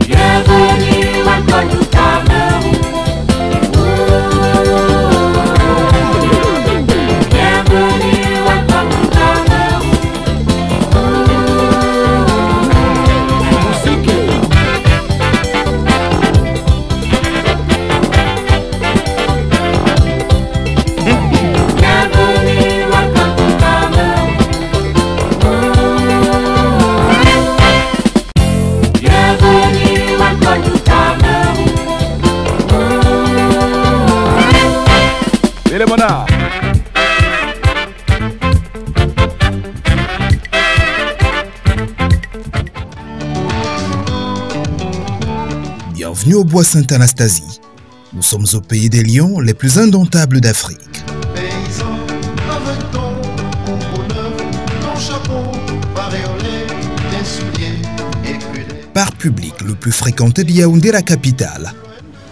Bienvenue, welcome to Cameroun. Bienvenue, welcome to Cameroun. Bienvenue, welcome to Cameroun. Bienvenue, welcome to Cameroun. Et les monarques. Bienvenue au Bois Sainte-Anastasie. Nous sommes au pays des lions les plus indomptables d'Afrique. Paysan, avec ton combreau neuf, ton chapeau, baréolé, tes souliers éculés. Parc public le plus fréquenté de Yaoundé, la capitale.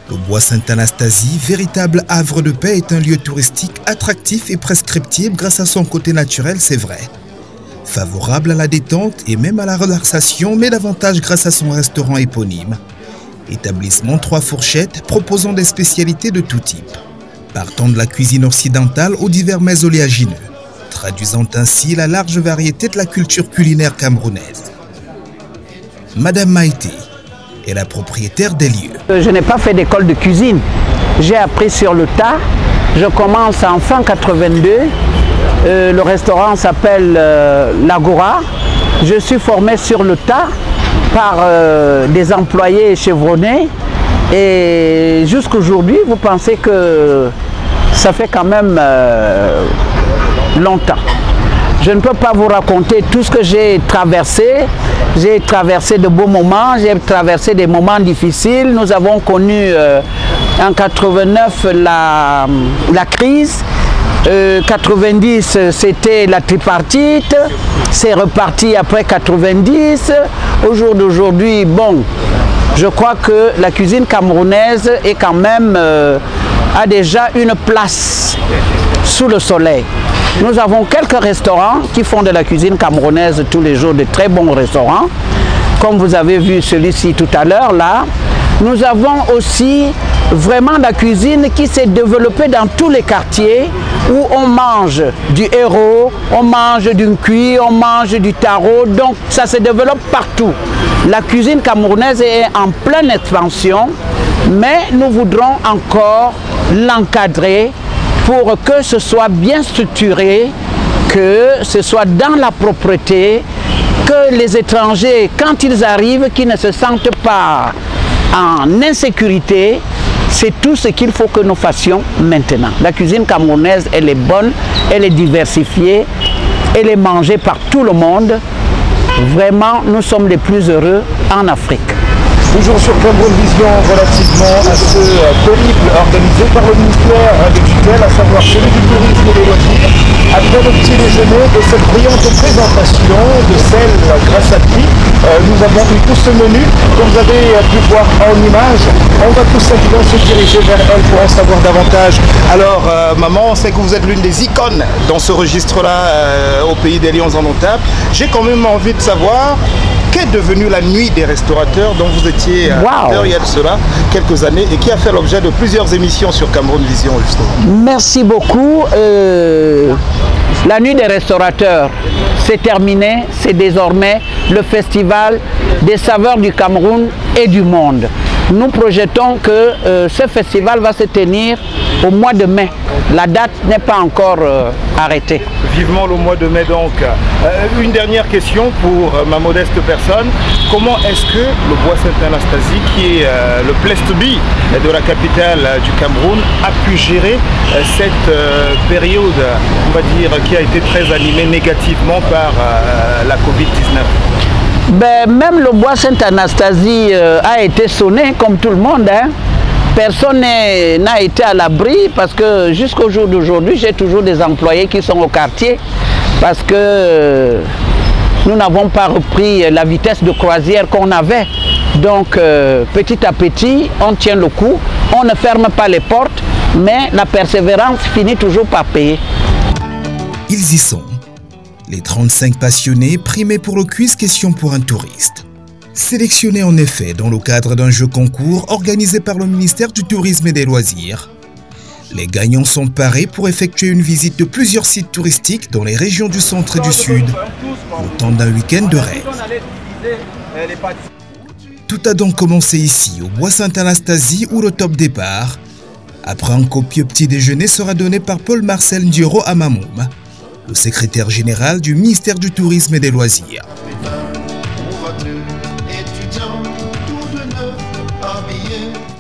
Le Bois Sainte-Anastasie, véritable havre de paix, est un lieu touristique attractif et prescriptible grâce à son côté naturel, c'est vrai. Favorable à la détente et même à la relaxation, mais davantage grâce à son restaurant éponyme. Établissement 3 fourchettes proposant des spécialités de tout type. Partant de la cuisine occidentale aux divers mets oléagineux, traduisant ainsi la large variété de la culture culinaire camerounaise. Madame Maïté est la propriétaire des lieux. Je n'ai pas fait d'école de cuisine. J'ai appris sur le tas. Je commence en fin 82. Le restaurant s'appelle l'Agora. Je suis formé sur le tas par des employés chevronnés. Et jusqu'aujourd'hui, vous pensez que ça fait quand même longtemps. Je ne peux pas vous raconter tout ce que j'ai traversé. J'ai traversé de beaux moments, j'ai traversé des moments difficiles. Nous avons connu en 89 la crise. 90 c'était la tripartite. C'est reparti après 90. Au jour d'aujourd'hui, bon, je crois que la cuisine camerounaise est quand même a déjà une place sous le soleil. Nous avons quelques restaurants qui font de la cuisine camerounaise tous les jours, de très bons restaurants. Comme vous avez vu celui-ci tout à l'heure, là. Nous avons aussi vraiment la cuisine qui s'est développée dans tous les quartiers où on mange du héros, on mange du cuit, on mange du taro. Donc ça se développe partout. La cuisine camerounaise est en pleine expansion, mais nous voudrons encore l'encadrer pour que ce soit bien structuré, que ce soit dans la propreté, que les étrangers, quand ils arrivent, qu'ils ne se sentent pas en insécurité. C'est tout ce qu'il faut que nous fassions maintenant. La cuisine camerounaise, elle est bonne, elle est diversifiée, elle est mangée par tout le monde. Vraiment, nous sommes les plus heureux en Afrique. Toujours sur Cameroun Vision, relativement à ce périple organisé par le ministère des tutelles, à savoir celui du tourisme et des loisirs. Après le petit déjeuner de cette brillante présentation de celle grâce à qui nous avons eu tout ce menu, comme vous avez pu voir en image. On va tout simplement se diriger vers elle pour en savoir davantage. Alors maman, on sait que vous êtes l'une des icônes dans ce registre-là au pays des lions indomptables. J'ai quand même envie de savoir qu'est devenue la nuit des restaurateurs dont vous étiez il y a de cela quelques années et qui a fait l'objet de plusieurs émissions sur Cameroun Vision justement. Merci beaucoup. La nuit des restaurateurs, c'est terminé, c'est désormais le festival des saveurs du Cameroun et du monde. Nous projetons que ce festival va se tenir au mois de mai. La date n'est pas encore arrêtée. Vivement le mois de mai donc. Une dernière question pour ma modeste personne. Comment est-ce que le Bois Sainte-Anastasie, qui est le Plestébi de la capitale du Cameroun, a pu gérer cette période, on va dire, qui a été très animée négativement par la Covid-19? Ben, même le Bois Sainte-Anastasie a été sonné comme tout le monde. Hein. Personne n'a été à l'abri parce que jusqu'au jour d'aujourd'hui, j'ai toujours des employés qui sont au quartier parce que nous n'avons pas repris la vitesse de croisière qu'on avait. Donc petit à petit, on tient le coup, on ne ferme pas les portes, mais la persévérance finit toujours par payer. Ils y sont. Les 35 passionnés primés pour le quiz question pour un touriste. Sélectionnés en effet dans le cadre d'un jeu concours organisé par le ministère du Tourisme et des Loisirs, les gagnants sont parés pour effectuer une visite de plusieurs sites touristiques dans les régions du centre et du sud, au temps d'un week-end de rêve. Tout a donc commencé ici, au Bois Sainte-Anastasie, où le top départ, après un copieux petit déjeuner, sera donné par Paul-Marcel Ndioro Amamoum, le secrétaire général du ministère du Tourisme et des Loisirs.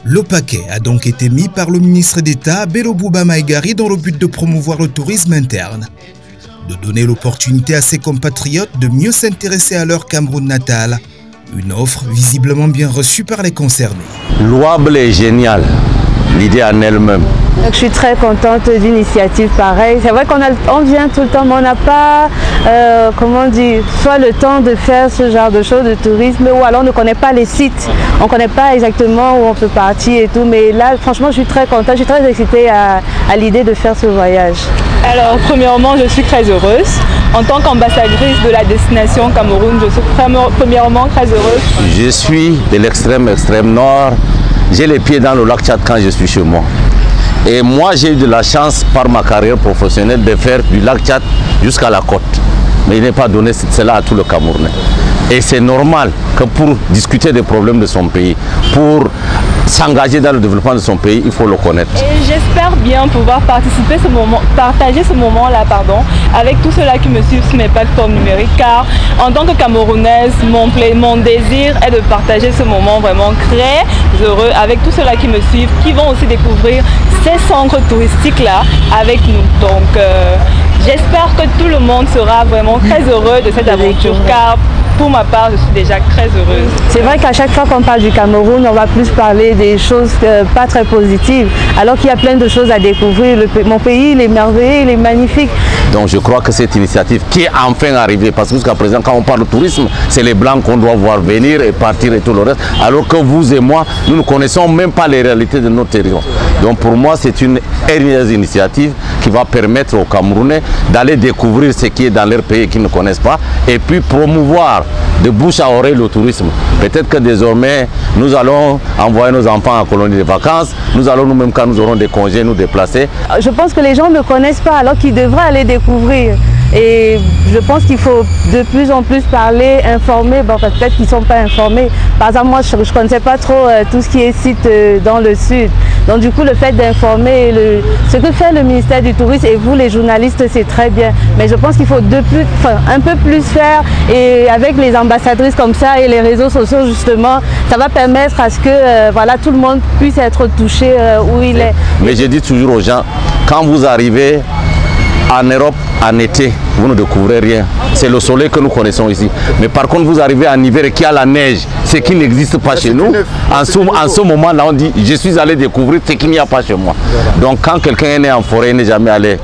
Le paquet a donc été mis par le ministre d'État Bello Bouba Maïgari dans le but de promouvoir le tourisme interne, de donner l'opportunité à ses compatriotes de mieux s'intéresser à leur Cameroun natal, une offre visiblement bien reçue par les concernés. Louable et génial, l'idée en elle-même. Je suis très contente d'initiatives pareilles. C'est vrai qu'on vient tout le temps, mais on n'a pas, comment dire, soit le temps de faire ce genre de choses, de tourisme, ou alors on ne connaît pas les sites. On ne connaît pas exactement où on peut partir et tout. Mais là, franchement, je suis très contente, je suis très excitée à l'idée de faire ce voyage. Alors, premièrement, je suis très heureuse. En tant qu'ambassadrice de la destination Cameroun, je suis premièrement très heureuse. Je suis de l'extrême nord. J'ai les pieds dans le lac Tchad quand je suis chez moi. Et moi, j'ai eu de la chance par ma carrière professionnelle de faire du lac Tchad jusqu'à la côte. Mais il n'est pas donné cela à tout le Camerounais. Et c'est normal que pour discuter des problèmes de son pays, pour s'engager dans le développement de son pays, il faut le connaître. Et j'espère bien pouvoir partager ce moment-là avec tous ceux-là qui me suivent sur mes plateformes numériques, car en tant que Camerounaise, mon désir est de partager ce moment vraiment très heureux avec tous ceux-là qui me suivent, qui vont aussi découvrir ces centres touristiques-là avec nous. Donc j'espère que tout le monde sera vraiment très heureux de cette aventure, car pour ma part, je suis déjà très heureuse. C'est vrai qu'à chaque fois qu'on parle du Cameroun, on va plus parler des choses pas très positives, alors qu'il y a plein de choses à découvrir. Mon pays, il est merveilleux, il est magnifique. Donc je crois que cette initiative qui est enfin arrivée, parce que jusqu'à présent, quand on parle de tourisme, c'est les Blancs qu'on doit voir venir et partir et tout le reste, alors que vous et moi, nous ne connaissons même pas les réalités de notre territoire. Donc pour moi, c'est une heureuse initiative qui va permettre aux Camerounais d'aller découvrir ce qui est dans leur pays qu'ils ne connaissent pas, et puis promouvoir de bouche à oreille le tourisme. Peut-être que désormais, nous allons envoyer nos enfants en colonie de vacances, nous allons nous-mêmes, quand nous aurons des congés, nous déplacer. Je pense que les gens ne connaissent pas, alors qu'ils devraient aller découvrir. Et je pense qu'il faut de plus en plus parler, informer. Bon, peut-être qu'ils ne sont pas informés. Par exemple, moi, je ne connaissais pas trop tout ce qui est site dans le sud. Donc du coup, le fait d'informer, ce que fait le ministère du Tourisme et vous, les journalistes, c'est très bien. Mais je pense qu'il faut un peu plus faire. Et avec les ambassadrices comme ça et les réseaux sociaux, justement, ça va permettre à ce que voilà, tout le monde puisse être touché où il est. Mais je dis toujours aux gens, quand vous arrivez en Europe en été, vous ne découvrez rien. C'est le soleil que nous connaissons ici. Mais par contre, vous arrivez en hiver et qu'il y a la neige, ce qui n'existe pas chez nous. En ce moment-là, on dit, je suis allé découvrir ce qu'il n'y a pas chez moi. Donc quand quelqu'un est né en forêt, il n'est jamais allé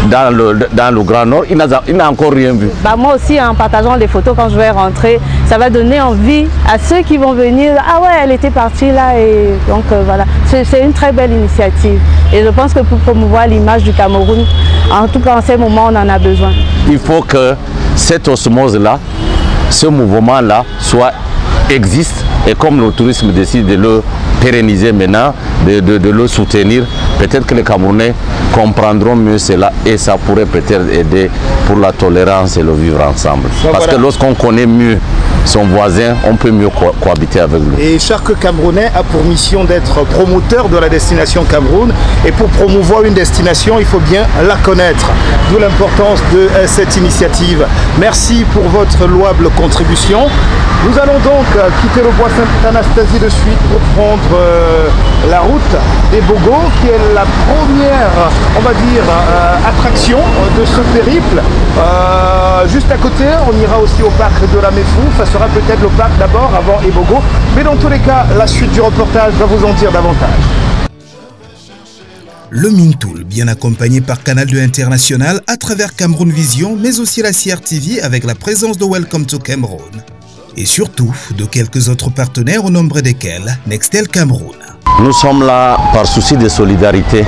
dans le Grand Nord, il n'a encore rien vu. Bah, moi aussi, en partageant les photos quand je vais rentrer, ça va donner envie à ceux qui vont venir. Ah ouais, elle était partie là. Et donc voilà, c'est une très belle initiative. Et je pense que pour promouvoir l'image du Cameroun, en tout cas en ces moments, on en a besoin. Il faut que cette osmose-là, ce mouvement-là, existe. Et comme le tourisme décide de le pérenniser maintenant, de le soutenir, peut-être que les Camerounais comprendront mieux cela et ça pourrait peut-être aider pour la tolérance et le vivre ensemble. Parce que lorsqu'on connaît mieux son voisin, on peut mieux cohabiter avec lui. Et chaque Camerounais a pour mission d'être promoteur de la destination Cameroun. Et pour promouvoir une destination, il faut bien la connaître. D'où l'importance de cette initiative. Merci pour votre louable contribution. Nous allons donc quitter le Bois Sainte-Anastasie de suite pour prendre la route des Bogos, qui est la première, on va dire, attraction de ce périple. Juste à côté, on ira aussi au parc de la Méfou. Ça sera peut-être le parc d'abord, avant Ebogo. Mais dans tous les cas, la suite du reportage va vous en dire davantage. Le Mintoul, bien accompagné par Canal 2 International à travers Cameroun Vision, mais aussi la CRTV avec la présence de Welcome to Cameroun. Et surtout de quelques autres partenaires au nombre desquels Nextel Cameroun. Nous sommes là par souci de solidarité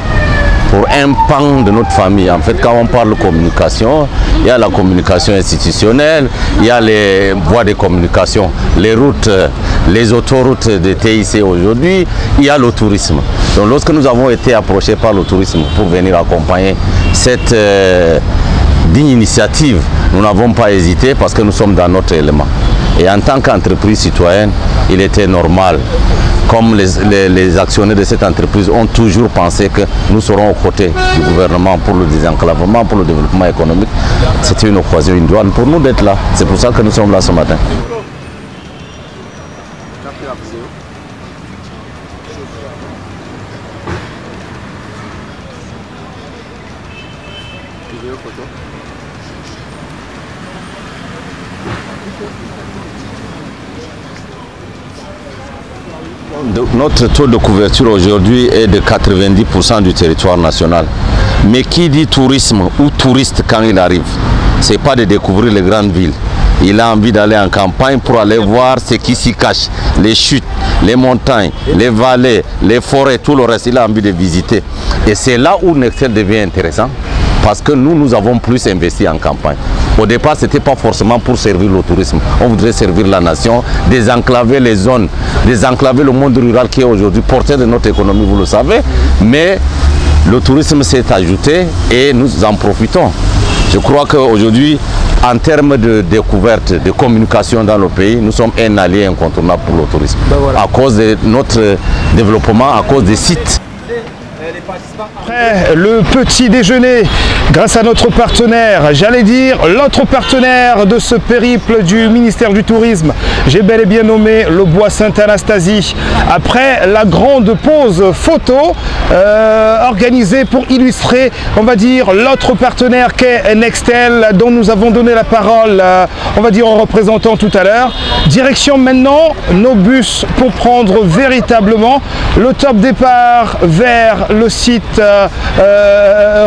pour un pan de notre famille. En fait, quand on parle de communication, il y a la communication institutionnelle, il y a les voies de communication, les routes, les autoroutes de TIC aujourd'hui, il y a le tourisme. Donc lorsque nous avons été approchés par le tourisme pour venir accompagner cette digne initiative, nous n'avons pas hésité parce que nous sommes dans notre élément. Et en tant qu'entreprise citoyenne, il était normal, comme les actionnaires de cette entreprise ont toujours pensé que nous serons aux côtés du gouvernement pour le désenclavement, pour le développement économique. C'était une occasion, une douane pour nous d'être là. C'est pour ça que nous sommes là ce matin. Notre taux de couverture aujourd'hui est de 90% du territoire national. Mais qui dit tourisme ou touriste quand il arrive, ce n'est pas de découvrir les grandes villes. Il a envie d'aller en campagne pour aller voir ce qui s'y cache, les chutes, les montagnes, les vallées, les forêts, tout le reste. Il a envie de visiter. Et c'est là où Nextel devient intéressant. Parce que nous avons plus investi en campagne. Au départ, ce n'était pas forcément pour servir le tourisme. On voudrait servir la nation, désenclaver les zones, désenclaver le monde rural qui est aujourd'hui porteur de notre économie, vous le savez. Mais le tourisme s'est ajouté et nous en profitons. Je crois qu'aujourd'hui, en termes de découverte, de communication dans le pays, nous sommes un allié incontournable pour le tourisme. Ben voilà. À cause de notre développement, à cause des sites. Après le petit déjeuner, grâce à notre partenaire, j'allais dire l'autre partenaire de ce périple du ministère du Tourisme, j'ai bel et bien nommé le Bois Sainte-Anastasie. Après la grande pause photo organisée pour illustrer, on va dire, l'autre partenaire qu'est Nextel, dont nous avons donné la parole, on va dire, aux représentants tout à l'heure. Direction maintenant nos bus pour prendre véritablement le top départ vers le site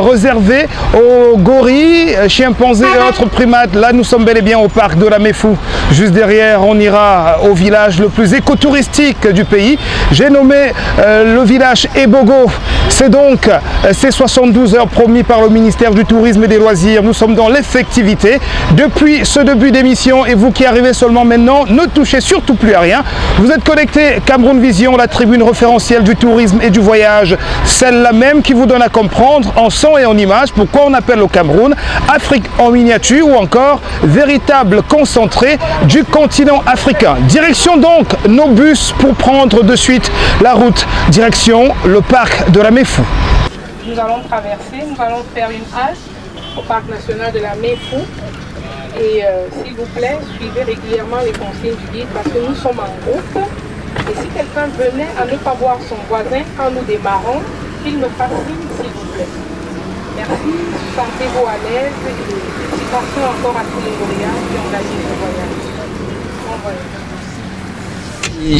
réservé aux gorilles, chimpanzés et autres primates. Là, nous sommes bel et bien au parc de la Méfou. Juste derrière, on ira au village le plus écotouristique du pays. J'ai nommé le village Ebogo. C'est donc ces 72 heures promis par le ministère du Tourisme et des Loisirs. Nous sommes dans l'effectivité. Depuis ce début d'émission, et vous qui arrivez seulement maintenant, ne touchez surtout plus à rien. Vous êtes connecté Cameroun Vision, la tribune référentielle du tourisme et du voyage. Celle-là même qui vous donne à comprendre en son et en image pourquoi on appelle le Cameroun Afrique en miniature ou encore véritable concentré du continent africain. Direction donc nos bus pour prendre de suite la route. Direction le parc de la Méfou. Nous allons traverser, nous allons faire une halte au parc national de la Méfou. Et s'il vous plaît, suivez régulièrement les consignes du guide parce que nous sommes en groupe. Et si quelqu'un venait à ne pas voir son voisin quand nous démarrons, qu'il me fasse signe, s'il vous plaît. Merci, sentez-vous à l'aise et merci encore à tous les lauréats qui ont gagné ce voyage. Bon voyage.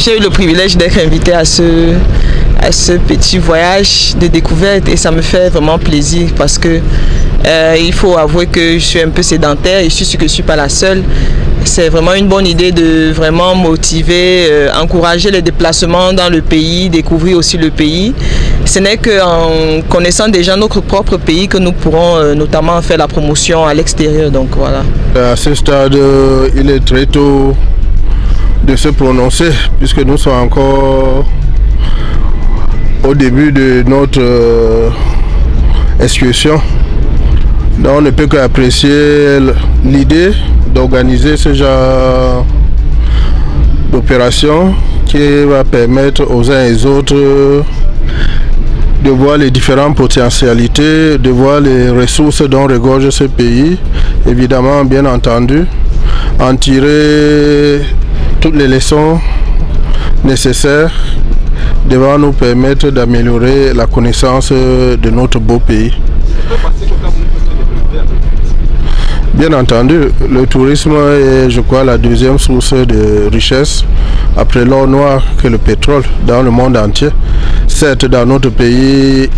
J'ai eu le privilège d'être invitée à ce petit voyage de découverte et ça me fait vraiment plaisir parce que il faut avouer que je suis un peu sédentaire et je suis sûre que je ne suis pas la seule. C'est vraiment une bonne idée de vraiment motiver, encourager les déplacements dans le pays, découvrir aussi le pays. Ce n'est qu'en connaissant déjà notre propre pays que nous pourrons notamment faire la promotion à l'extérieur. Donc voilà. À ce stade, il est très tôt de se prononcer puisque nous sommes encore au début de notre excursion. Donc on ne peut qu'apprécier l'idée d'organiser ce genre d'opération qui va permettre aux uns et aux autres de voir les différentes potentialités, de voir les ressources dont regorge ce pays, évidemment bien entendu, en tirer toutes les leçons nécessaires devant nous permettre d'améliorer la connaissance de notre beau pays. Bien entendu, le tourisme est, je crois, la deuxième source de richesse après l'or noir que le pétrole dans le monde entier. Certes, dans notre pays,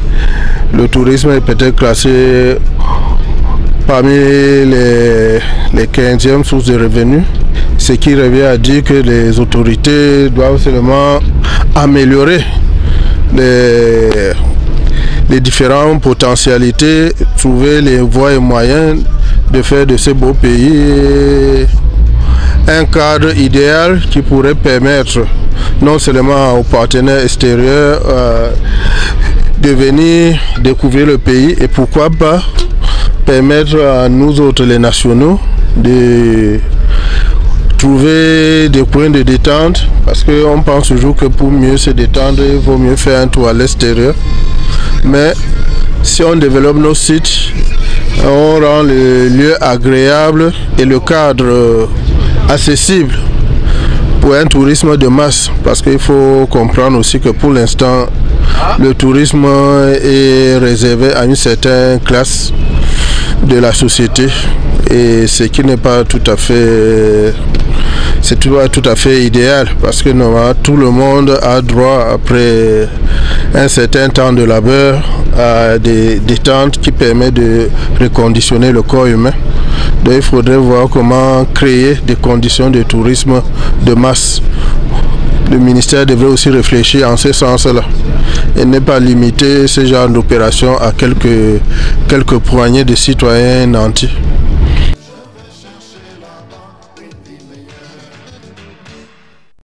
le tourisme est peut-être classé parmi les 15e sources de revenus, ce qui revient à dire que les autorités doivent seulement améliorer les différentes potentialités, trouver les voies et moyens de faire de ce beau pays un cadre idéal qui pourrait permettre non seulement aux partenaires extérieurs de venir découvrir le pays et pourquoi pas permettre à nous autres les nationaux de trouver des points de détente, parce qu'on pense toujours que pour mieux se détendre il vaut mieux faire un tour à l'extérieur, mais si on développe nos sites, on rend le lieu agréable et le cadre accessible pour un tourisme de masse, parce qu'il faut comprendre aussi que pour l'instant le tourisme est réservé à une certaine classe de la société, et ce qui n'est pas tout à fait idéal, parce que normalement tout le monde a droit, après un certain temps de labeur, à des détentes qui permettent de reconditionner le corps humain. Donc il faudrait voir comment créer des conditions de tourisme de masse. Le ministère devrait aussi réfléchir en ce sens-là et ne pas limiter ce genre d'opération à quelques poignées de citoyens nantis.